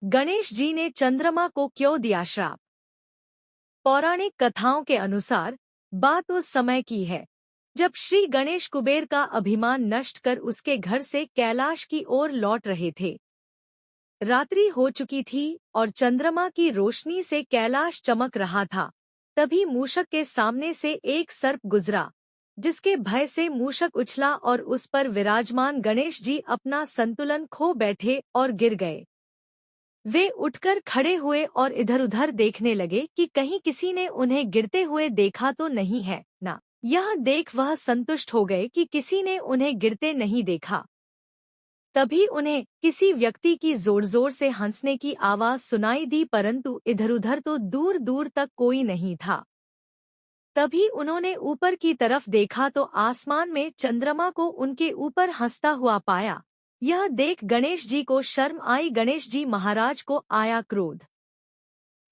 गणेश जी ने चंद्रमा को क्यों दिया श्राप? पौराणिक कथाओं के अनुसार बात उस समय की है जब श्री गणेश कुबेर का अभिमान नष्ट कर उसके घर से कैलाश की ओर लौट रहे थे। रात्रि हो चुकी थी और चंद्रमा की रोशनी से कैलाश चमक रहा था। तभी मूषक के सामने से एक सर्प गुजरा, जिसके भय से मूषक उछला और उस पर विराजमान गणेश जी अपना संतुलन खो बैठे और गिर गए। वे उठकर खड़े हुए और इधर-उधर देखने लगे कि कहीं किसी ने उन्हें गिरते हुए देखा तो नहीं है ना। यह देख वह संतुष्ट हो गए कि किसी ने उन्हें गिरते नहीं देखा। तभी उन्हें किसी व्यक्ति की जोर-जोर से हंसने की आवाज सुनाई दी, परंतु इधर-उधर तो दूर-दूर तक कोई नहीं था। तभी उन्होंने ऊपर की तरफ देखा तो आसमान में चंद्रमा को उनके ऊपर हंसता हुआ पाया। यह देख गणेश जी को शर्म आई। गणेश जी महाराज को आया क्रोध।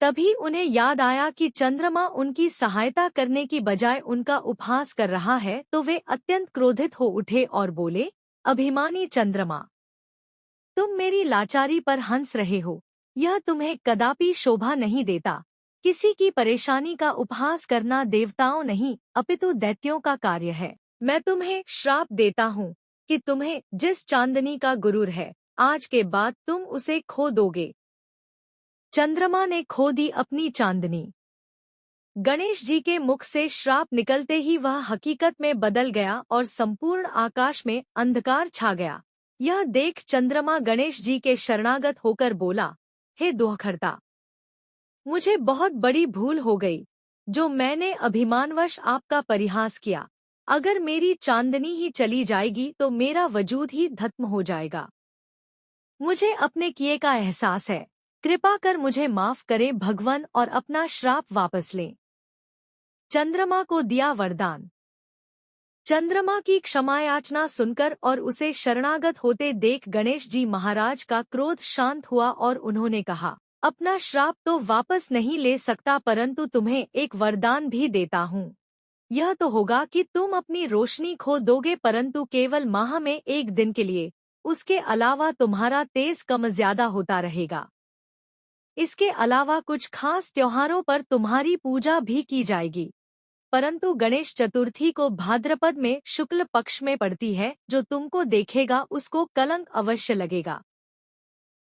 तभी उन्हें याद आया कि चंद्रमा उनकी सहायता करने की बजाय उनका उपहास कर रहा है, तो वे अत्यंत क्रोधित हो उठे और बोले, अभिमानी चंद्रमा, तुम मेरी लाचारी पर हंस रहे हो। यह तुम्हें कदापि शोभा नहीं देता। किसी की परेशानी का उपहास करना देवताओं नहीं अपितु दैत्यों का कार्य है। मैं तुम्हें श्राप देता हूँ कि तुम्हें जिस चांदनी का गुरूर है, आज के बाद तुम उसे खो दोगे। चंद्रमा ने खो दी अपनी चांदनी। गणेश जी के मुख से श्राप निकलते ही वह हकीकत में बदल गया और संपूर्ण आकाश में अंधकार छा गया। यह देख चंद्रमा गणेश जी के शरणागत होकर बोला, हे दुःखहर्ता, मुझे बहुत बड़ी भूल हो गई जो मैंने अभिमानवश आपका परिहास किया। अगर मेरी चांदनी ही चली जाएगी तो मेरा वजूद ही खत्म हो जाएगा। मुझे अपने किए का एहसास है। कृपा कर मुझे माफ करें भगवान और अपना श्राप वापस लें। चंद्रमा को दिया वरदान। चंद्रमा की क्षमायाचना सुनकर और उसे शरणागत होते देख गणेश जी महाराज का क्रोध शांत हुआ और उन्होंने कहा, अपना श्राप तो वापस नहीं ले सकता, परंतु तुम्हें एक वरदान भी देता हूँ। यह तो होगा कि तुम अपनी रोशनी खो दोगे, परंतु केवल माह में एक दिन के लिए। उसके अलावा तुम्हारा तेज कम ज्यादा होता रहेगा। इसके अलावा कुछ खास त्योहारों पर तुम्हारी पूजा भी की जाएगी, परंतु गणेश चतुर्थी को भाद्रपद में शुक्ल पक्ष में पड़ती है। जो तुमको देखेगा उसको कलंक अवश्य लगेगा।